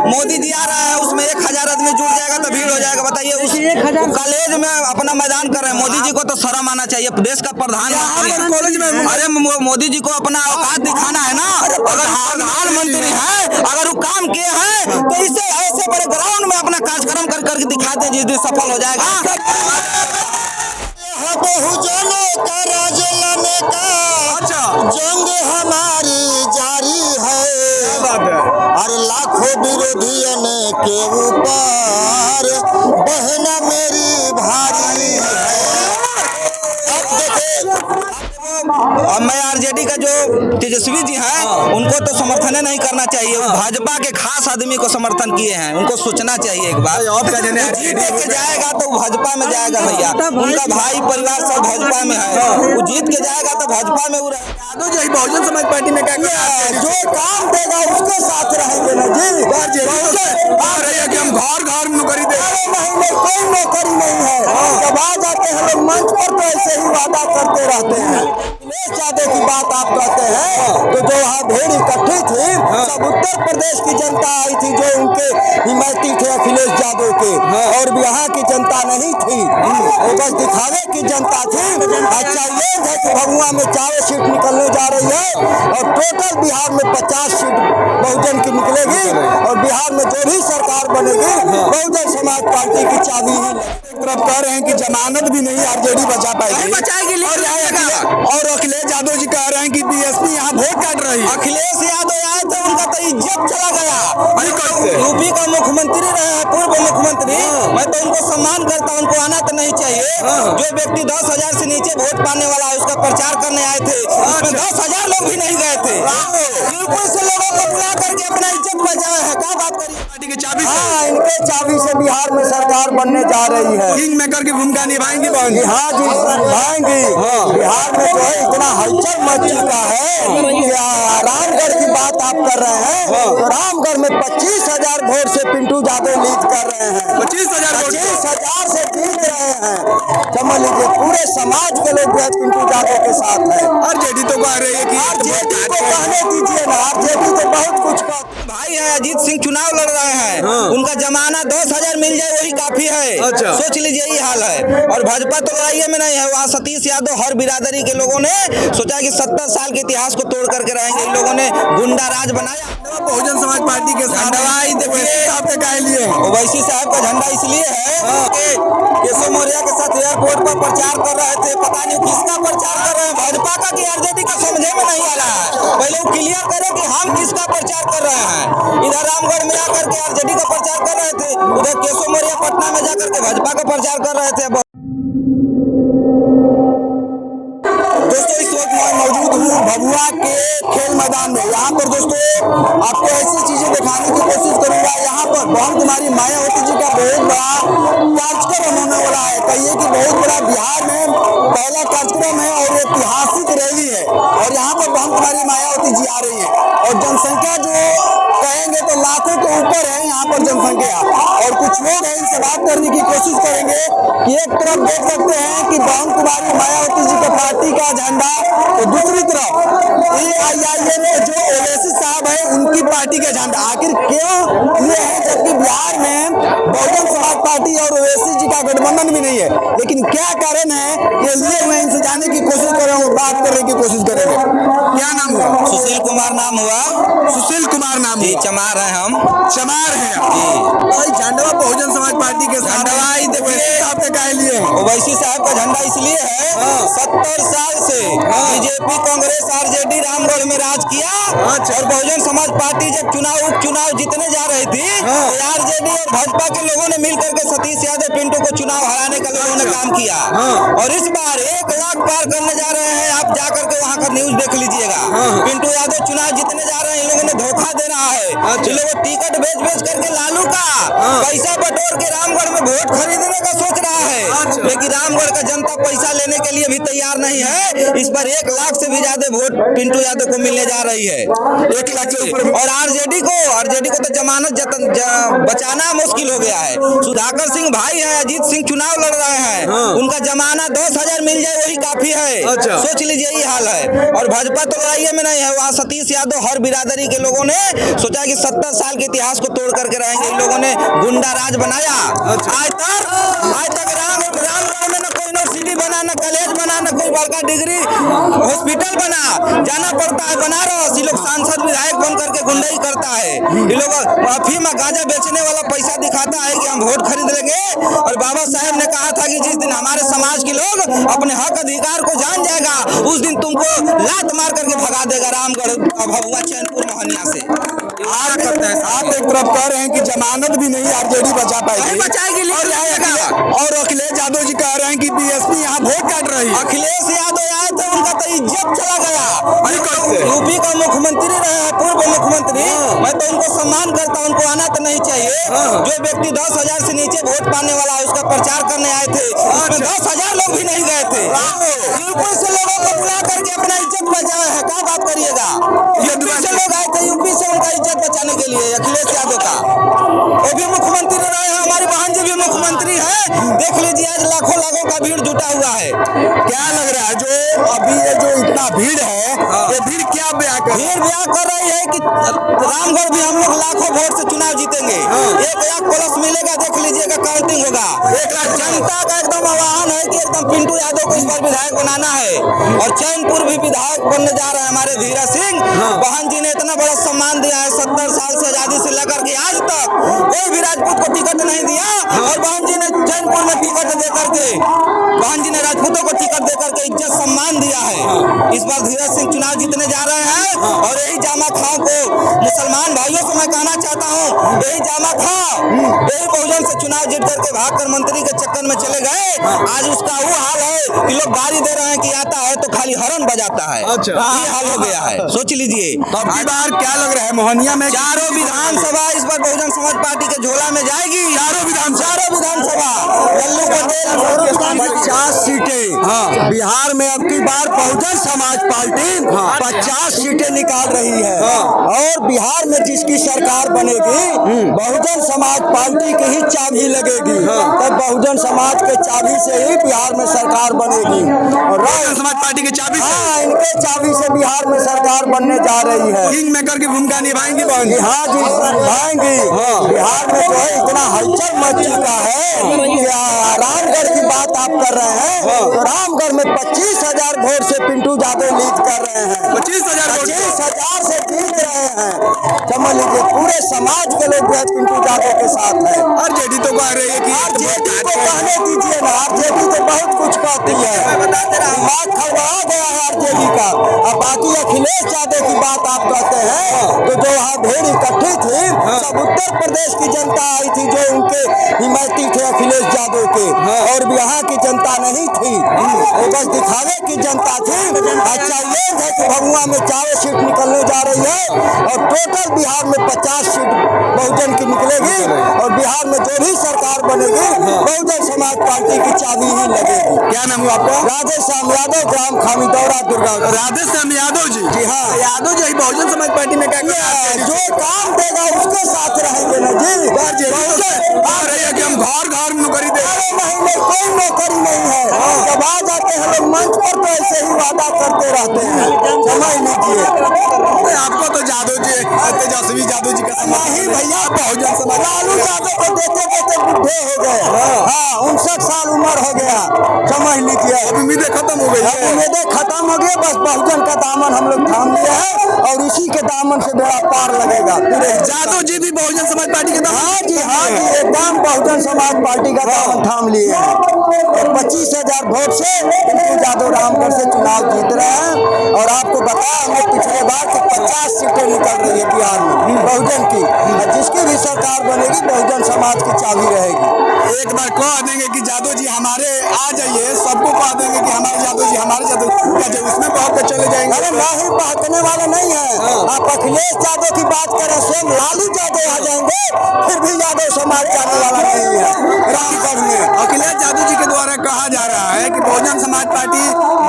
मोदी जी आ रहा है, उसमें 1000 आदमी जुट जाएगा तो भीड़ हो जाएगा। बताइए, उस कॉलेज में अपना मैदान कर रहे हैं। मोदी जी को तो शर्म आना चाहिए, देश का प्रधानमंत्री कॉलेज में। अरे मोदी जी को अपना औकात दिखाना है ना। अगर प्रधानमंत्री है, अगर वो काम किए हैं तो इसे ऐसे बड़े ग्राउंड में अपना कार्यक्रम करके दिखाते हैं, जिस दिन सफल हो जाएगा। बहुजनों का राज लाने का जंग हमारी जारी है और लाखों विरोधियों के ऊपर बहना मेरी भारी है। अब देखिए, अब मैं आरजेडी का जो तेजस्वी जी हैं उनको तो समर्थन नहीं करना चाहिए। भाजपा के खास आदमी को समर्थन किए हैं, उनको सोचना चाहिए एक बार। जीत के जाएगा तो भाजपा में जाएगा भैया, उनका भाई परिवार सब भाजपा में है। वो जीत के जाएगा तो भाजपा में बहुजन समाज पार्टी में क्या जो काम देगा उसके साथ रहेंगे ना जी। कि हम घर घर नौकरी दे, नहीं कोई नौकरी नहीं है। जब आ जाते हैं लोग मंच पर तो ऐसे ही वादा करते रहते हैं। अखिलेश यादव की बात आप कहते हैं तो जो वहाँ भीड़ इकट्ठी थी सब उत्तर प्रदेश की जनता आई थी, जो उनके हिमायती थे अखिलेश यादव के, और यहाँ की जनता नहीं थी, वो बस दिखावे की जनता थी। अच्छा ये है कि भगुआ में 4 सीट निकलने जा रही है और टोटल बिहार में 50 सीट बहुजन की निकलेगी और बिहार में जो भी सरकार बनेगी बहुजन समाज पार्टी की चाबी ही। एक तरफ कह रहे हैं कि जमानत भी नहीं आरजेडी बचा पाएगी, और अखिलेश यादव जी कह रहे हैं कि बीएसपी यहाँ वोट काट रही है। अखिलेश यादव आए तो उनका तो इज्जत चला गया। यूपी का मुख्यमंत्री रहे हैं, पूर्व मुख्यमंत्री। मैं तो उनको सम्मान करता हूं, उनको आना तो नहीं चाहिए। जो व्यक्ति 10,000 से नीचे वोट पाने वाला है उसका प्रचार करने आए थे, उसमें 10,000 लोग भी नहीं गए थे। यूपी से लोगों को बुला करके अपना इज्जत बचाया है। क्या बात करिए, पार्टी की चाबी से, इनके चाबी से बिहार में सरकार बनने जा रही है। किंग मेकर की भूमिका निभाएंगी बहन। हाँ जी निभाएंगी। बिहार में जो है इतना हलचल मच चुका है। रामगढ़ की बात आप कर रहे हैं, रामगढ़ में 25,000 वोट से पिंटू यादव लीड कर रहे हैं। 25,000 से जीत रहे हैं। समझ लीजिए पूरे समाज के लोग जो है पिंटू यादव के साथ है। आरजेडी तो कह रही है कि आरजेडी को कहने दीजिए ना, आरजेडी तो बहुत कुछ का भाई है। अजीत सिंह चुनाव लड़ रहे हैं, उनका जमाना 10,000 मिल जाए वही काफी है। सोच लीजिए यही हाल है। और भाजपा तो लड़ाई में नहीं है। वहाँ सतीश यादव हर बिरादरी के लोगों ने सोचा कि 70 साल के इतिहास को तोड़ करके रहेंगे। इन लोगों ने गुंडा राज बनाया। बहुजन समाज पार्टी के साथ ओवैसी साहब का झंडा इसलिए है कि केशव मौर्य के साथ एयरपोर्ट पर प्रचार कर रहे थे। पता नहीं किसका प्रचार कर रहे हैं, भाजपा का कि आरजेडी का, समझे में नहीं आ रहा है। पहले वो क्लियर करें कि हम किसका प्रचार कर रहे हैं। इधर रामगढ़ में आकर के आरजेडी का प्रचार कर रहे थे, उधर केशव मौर्य पटना में जाकर के भाजपा का प्रचार कर रहे थे। दोस्तों इस वक्त मैं मौजूद हूँ भभुआ के खेल मैदान में। यहाँ पर दोस्तों आपको ऐसी चीजें दिखाने की कोशिश करूंगा। यहाँ पर बहन कुमारी मायावती जी का बहुत बड़ा कार्यक्रम होने वाला है। कहिए कि बहुत बड़ा बिहार में पहला कार्यक्रम है और ऐतिहासिक रैली है। और यहाँ पर बहन कुमारी मायावती जी आ रही है और जनसंख्या जो कहेंगे तो लाखों के ऊपर है यहाँ पर जनसंख्या। और कुछ लोग हैं, इनसे बात करने की कोशिश करेंगे कि एक तरफ देख सकते हैं कि बहन कुमारी मायावती जी के पार्टी का झंडा, तो दूसरी तरफ AIIM में जो ओवैसी साहब है उनकी पार्टी का झंडा। आखिर क्यों ये है, जबकि बिहार में बहुजन समाज पार्टी और ओवैसी जी का गठबंधन भी नहीं है, लेकिन क्या कारण है ये लिए हुए, इनसे जानने की कोशिश करेंगे, बात करने की कोशिश करेंगे। क्या नाम हुआ? सुशील कुमार नाम हुआ। सुशील कुमार नाम जी, चमार है हम। चमार है जी। झंडा बहुजन समाज पार्टी के साथ ओवैसी साहब का झंडा इसलिए है 70 साल से बीजेपी कांग्रेस आरजेडी रामगढ़ में राज किया। और बहुजन समाज पार्टी जब उपचुनाव जीतने जा रही थी तो आरजेडी और भाजपा के लोगों ने मिलकर के सतीश यादव पिंटू को चुनाव हराने का लोगों ने काम किया। और इस बार 1 लाख पार करने जा रहे हैं। आप जाकर के वहाँ का न्यूज देख लीजिएगा। पिंटू यादव चुनाव जीतने जा रहे हैं, इन लोगों ने धोखा दे रहा है। इन लोगों टिकट बेच करके लालू का पैसा बटोर के रामगढ़ में वोट खरीदने का सोच रहा है, लेकिन रामगढ़ का जनता पैसा लेने के लिए भी तैयार नहीं है। इस पर 1 लाख से भी ज्यादा वोट पिंटू यादव को मिलने जा रही है, 1 लाख से ऊपर। और आरजेडी को तो जमानत बचाना मुश्किल हो गया है। सुधाकर सिंह भाई है, अजीत सिंह चुनाव लड़ रहे हैं, उनका जमानत 10,000 मिल जाए वही काफी है। सोच लीजिए यही हाल है। और भाजपा तो लड़ाई में नहीं है, वहाँ सतीश यादव हर बिरादरी के लोगों ने सोचा कि 70 साल के इतिहास को तोड़ करके रहेंगे। इन लोगों ने गुंडा राज बनाया। आज तक रामगढ़ में न कोई यूनिवर्सिटी बना, न कॉलेज बना, न कोई बड़का डिग्री हॉस्पिटल बना। जाना पड़ता है बनारस। ये लोग सांसद विधायक बन करके गुंडाई करता है। ये लोग अफीम गांजा बेचने वाला पैसा दिखाता है कि हम वोट खरीद लेंगे। और बाबा साहब ने कहा था कि जिस दिन हमारे समाज के लोग अपने हक अधिकार को जान जाएगा, उस दिन तुमको लात मार करके भगा देगा रामगढ़ भभुआ चैनपुर मोहनिया से। आप एक तरफ कह रहे हैं कि जमानत भी नहीं आरजेडी बचा पाएगी, बचाएगी। और अखिलेश यादव जी कह रहे हैं कि बीएसपी यहाँ वोट काट रही है। अखिलेश यादव आए थे, उनका तो इज्जत चला गया। यूपी का मुख्यमंत्री रहे हैं, पूर्व मुख्यमंत्री। मैं तो उनको सम्मान करता हूं, उनको आना तो नहीं चाहिए। जो व्यक्ति 10,000 से नीचे वोट पाने वाला है, उसका प्रचार करने आए थे, उसमें 10,000 लोग भी नहीं गए थे। यूपी से लोगों को बुला करके अपना इज्जत बचाया है। क्या बात करिएगा, यूपी से लोग आए थे, यूपी से उनका इज्जत बचाने के लिए अखिलेश यादव का। वो भी मुख्यमंत्री रहे हैं, हमारी बहन जी भी मुख्यमंत्री है। देख लीजिए आज लाखों का भीड़ जुटा हुआ है। क्या लग रहा है जो अभी ये जो इतना भीड़ है, ये भीड़ क्या ब्याह कर रही है कि रामगढ़ भी हम लोग लाखों वोट से चुनाव जीतेंगे। 1 लाख प्लस मिलेगा। देख लीजिएगा, काउंटिंग होगा। 1 लाख जनता का एकदम आह्वान है कि एकदम पिंटू यादव को इस बार विधायक बनाना है। और चैनपुर भी विधायक बनने जा रहे हैं हमारे धीरज सिंह। बहन जी ने इतना बड़ा सम्मान दिया है, 70 साल से आजादी से लेकर के आज तक कोई भी राजपूत को टिकट नहीं दिया। और बहन जी ने चैनपुर में टिकट देकर के, बहन जी ने राजपूतों को टिकट देकर के इज्जत सम्मान दिया है। इस बार धीरज सिंह चुनाव जीतने जा रहे हैं। और यही जामा खां को मुसलमान भाइयों से मैं कहना चाहता हूँ, यही जामा खां यही बहुजन से चुनाव जीत करके भागकर मंत्री के चक्कर में चले गए। आज उसका वो हाल है कि लोग गाली दे रहे हैं कि आता है तो खाली हॉर्न बजाता है। ये हाल हो गया है, सोच लीजिए। अब बार क्या लग रहा है मोहनिया में? चारों विधानसभा इस बार बहुजन समाज पार्टी के झोला में जाएगी। चारों विधानसभा लल्लू पटेल 50 सीटें बिहार में अब की बार बहुजन समाज पार्टी 50 सीटें निकाल रही है। और बिहार में जिसकी सरकार बनेगी, बहुजन समाज पार्टी की ही चाबी लगेगी। तब बहुजन समाज के चाबी से ही बिहार में सरकार बनेगी। और बहुजन समाज पार्टी की चाबी से, इनके चाबी से बिहार में सरकार बनने जा रही है। किंग मेकर की भूमिका निभाएंगी बहन? हाँ जी, निभाएंगी। बिहार में जो है इतना हलचल मच चुका है। रामगढ़ की बात आप कर रहे हैं, तो रामगढ़ में 25,000 वोट से पिंटू यादव लीड कर रहे हैं। 25,000 से जीत रहे हैं। समझ लीजिए पूरे समाज के लोग पिंटू यादव के साथ है। आरजेडी तो कह रही है कि आरजेडी को कहने दीजिए ना, आरजेडी तो बहुत कुछ कहती है। दिमाग खबरा गया है आरजेडी का। अब बाकी अखिलेश यादव की बात आप कहते हैं, तो जो वहाँ भीड़ इकट्ठी थी, सब उत्तर प्रदेश की जनता आई थी जो उनके हिमायती थे अखिलेश यादव के। और यहाँ की जनता नहीं थी, वो बस दिखावे की जनता थी। अच्छा ये है कि भभुआ में 4 सीट निकलने जा रही है। और टोटल बिहार में 50 सीट बहुजन की निकलेगी। और बिहार में जो भी सरकार बनेगी, बहुजन समाज पार्टी की चाबी ही लगेगी। क्या नाम हुआ आपका? राधेश्याम यादव, ग्राम खामीदौरा, दुर्गा। राधेश्याम यादव जी? जी हाँ, यादव जी बहुजन समाज पार्टी में क्या जो काम देगा उसके साथ रहेंगे ना जी। कि हम घर नौकरी दे, नहीं कोई नौकरी नहीं है। जब आ जाते हैं लोग मंच पर तो ऐसे ही वादा करते रहते हैं। समझ लीजिए, आपको तो यादव जी, तेजस्वी यादव जी का नहीं भैया, बहुजन समाज लालू यादव को देते देते बुढ़े हो गए। हाँ, 59 साल उम्र हो गया। समझ लीजिए, उम्मीदें खत्म हो गई। उम्मीदें खत्म हो गई, बस बहुजन का दामन हम लोग थाम लिए हैं। और इसी के दामन से बेड़ा पार लगेगा। यादव जी भी बहुजन समाज पार्टी के दामन? हाँ जी, एकदम बहुजन समाज पार्टी का दामन थाम लिए हैं। और 25,000 वोट से पिंटू यादव रामगढ़ से चुनाव जीत रहे हैं। और आपको बताया हमने पिछले बार कि 50 सीटें निकल रही है बिहार में बहुजन की। जिसकी भी ही सरकार बनेगी, बहुजन समाज की चाबी रहेगी। एक बार कह देंगे कि यादव जी हमारे आ जाइए, सबको कह देंगे कि हमारे यादव जी, हमारे यादव जी, उसमें बहक के चले जाएंगे। अरे नहीं, बहकने वाले नहीं है। आप अखिलेश यादव की बात करें, स्वयं लालू यादव आ जाएंगे, फिर भी यादव समाज जाने वाला नहीं है। रामगढ़ में अखिलेश यादव जी के द्वारा कहा जा रहा है कि बहुजन समाज पार्टी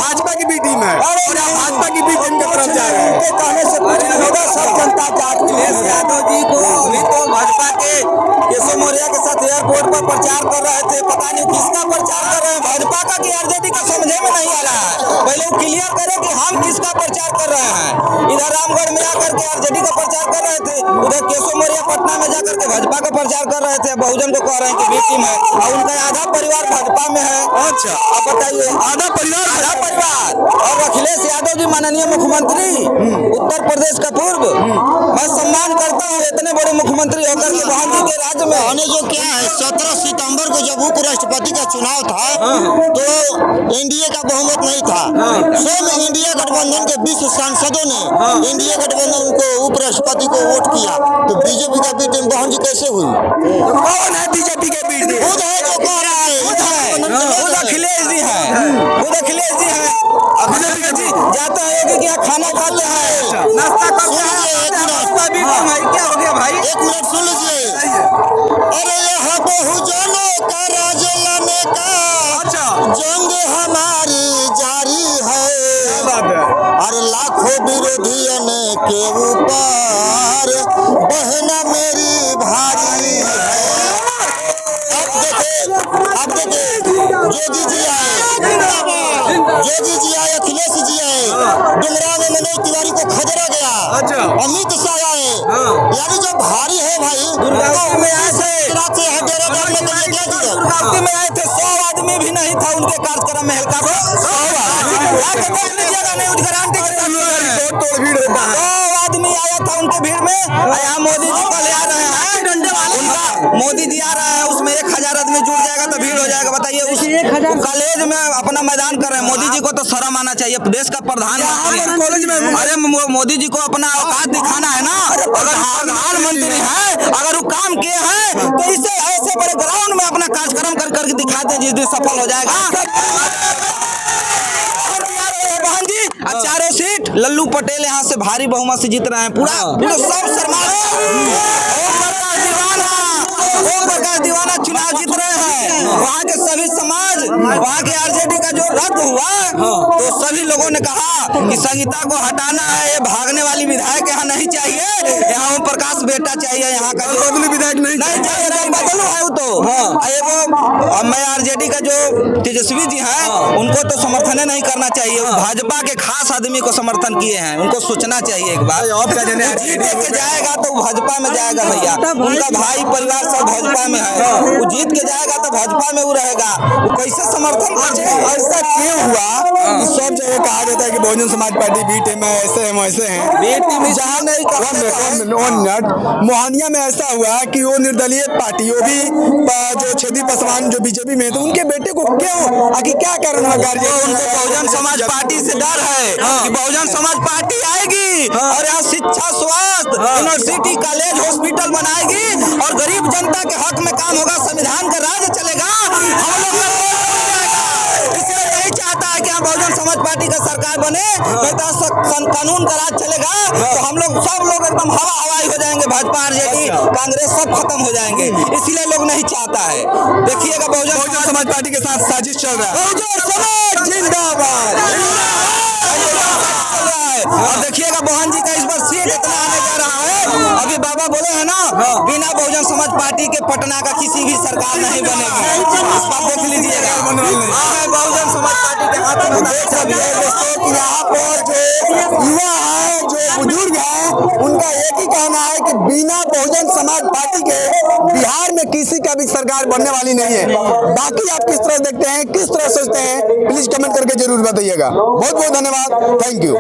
भाजपा की भी टीम है और भाजपा की भी टीम की तरफ जा रहे हैं। उनके कहने से कुछ नहीं होगा, सब जनता जाग चुकी है। अखिलेश यादव जी को अभी तो भाजपा के केशव मौर्य के साथ एयरपोर्ट पर प्रचार कर रहे थे, पता नहीं किसका प्रचार कर रहे हैं, भाजपा का कि आरजेडी का, समझे में नहीं आ रहा है। पहले वो क्लियर करें कि हम किसका प्रचार कर रहे हैं। इधर रामगढ़ में आकर के आरजेडी का प्रचार कर रहे थे, उधर केशव मौर्य पटना में जाकर के भाजपा का प्रचार कर रहे थे। बहुजन को कह रहे हैं कि बी टीम है और उनका आधा परिवार भाजपा में है। अच्छा, आप बताइए, आधा परिवार और अखिलेश यादव जी माननीय मुख्यमंत्री उत्तर प्रदेश का पूर्व, मैं सम्मान करता हूँ इतने बड़े मुख्यमंत्री होकर के बहन जी के राज्य में। हमने जो किया है 17 सितंबर को जब उपराष्ट्रपति का चुनाव था तो एनडीए का बहुमत नहीं था। स्वयं इंडिया गठबंधन के 20 सांसदों ने इंडिया गठबंधन को उपराष्ट्रपति को वोट किया, तो बीजेपी का बी टीम बहन जी कैसे हुई? कौन है बीजेपी के बीच में? खुद है जो कह रहा है, खुद अखिलेश जी है, खुद अखिलेश जी है। अखिलेश जी जाते हैं कि क्या खाना खाते हैं, नाश्ता करते हैं, क्या हो गया भाई? एक मिनट सुन लीजिए। अरे यहाँ बहुजनों का राज लाने का जंग हमारी जारी है और लाखों विरोधियों के ऊपर बहना मेरी भारी है। अब देखिए जोगी जी आए, अखिलेश जी आए, डुमरा में मनोज तिवारी को खदेड़ा गया, अमित शाह आए, यानी जो भारी है भाई। दुर्गावती में आए थे, दुर्गावती में आए थे, 100 आदमी भी नहीं था उनके कार्यक्रम में। हल्का 100 आदमी आया था उनके भीड़ में। यहाँ मोदी जी कल आ रहे हैं, उनका मोदी जी आ रहा है, उसमें 1000 आदमी जुड़ जाएगा तो भीड़ हो जाएगा। बताइए, उस कॉलेज में अपना मैदान कर रहे हैं। मोदी जी को तो शर्म आना चाहिए, देश का प्रधानमंत्री में। अरे मोदी जी को अपना औकात दिखाना है ना। अगर प्रधानमंत्री है, अगर वो काम किए हैं तो इसे ऐसे बड़े ग्राउंड में अपना कार्यक्रम कर करके दिखाते हैं, जिस दिन सफल हो जाएगा। बहन जी, 4 सीट लल्लू पटेल यहाँ से भारी बहुमत से जीत रहे हैं। पूरा सब शर्मा ओम प्रकाश दीवाना चुनाव जीत रहे हैं। वहाँ के सभी समाज, वहाँ के आरजेडी का जो रद्द हुआ तो सभी लोगों ने कहा कि संगीता को हटाना है, ये भागने वाली विधायक यहाँ नहीं चाहिए, यहाँ ओम प्रकाश बेटा चाहिए। यहाँ का बदलू विधायक नहीं चाहिए, बदलू है वो तो। वो मैं आरजेडी का जो तेजस्वी जी हैं उनको तो समर्थन नहीं करना चाहिए, भाजपा के खास आदमी को समर्थन किए हैं, उनको सोचना चाहिए एक बार। जीत के जाएगा तो भाजपा में जाएगा भैया, उनका भाई परिवार सब भाजपा में है, वो जीत के जाएगा तो भाजपा में वो रहेगा, वो कैसे समर्थन करेगा? ऐसा क्यों हुआ कि सब जगह कहा जाता है कि Bahujan Samaj party B team है, ऐसे हैं वैसे हैं। बी टीम जहाँ नहीं मोहनिया में ऐसा हुआ कि वो निर्दलीय पार्टी, वो भी जो छेदी पासवान जो बीजेपी में, तो उनके बेटे को क्यों, आखिर क्या कारण है? उनको बहुजन समाज पार्टी से डर है कि बहुजन समाज पार्टी आएगी और यहाँ शिक्षा, स्वास्थ्य, यूनिवर्सिटी, कॉलेज, हॉस्पिटल बनाएगी और गरीब जनता के हक में काम होगा, संविधान का राज चलेगा। हम लोग इसलिए नहीं चाहता है कि हम बहुजन समाज पार्टी का सरकार बने, नहीं तो कानून का राज चलेगा तो हम लोग सब लोग एकदम हवाई हो जाएंगे, भाजपा, आरजेडी, कांग्रेस सब खत्म हो जाएंगे। इसीलिए लोग नहीं चाहता है। देखिएगा बहुजन समाज पार्टी के साथ साजिश चल रहा है। बहुजन समाज जिंदाबाद। और देखिएगा बहन जी का इस बार सीट इतना आने जा रहा है। अभी बाबा बोले हैं ना, बिना बहुजन समाज पार्टी के पटना का किसी भी सरकार नहीं बनेगी। इस बात देख लीजिएगा, बहुजन समाज पार्टी के हाथ में। दोस्तों, यहाँ पर जो युवा है, जो बुजुर्ग है, उनका एक ही कहना है कि बिना बहुजन समाज पार्टी के बिहार में किसी का भी सरकार बनने वाली नहीं है। बाकी आप किस तरह देखते हैं, किस तरह सोचते हैं, प्लीज कमेंट करके जरूर बताइएगा। बहुत बहुत धन्यवाद, थैंक यू।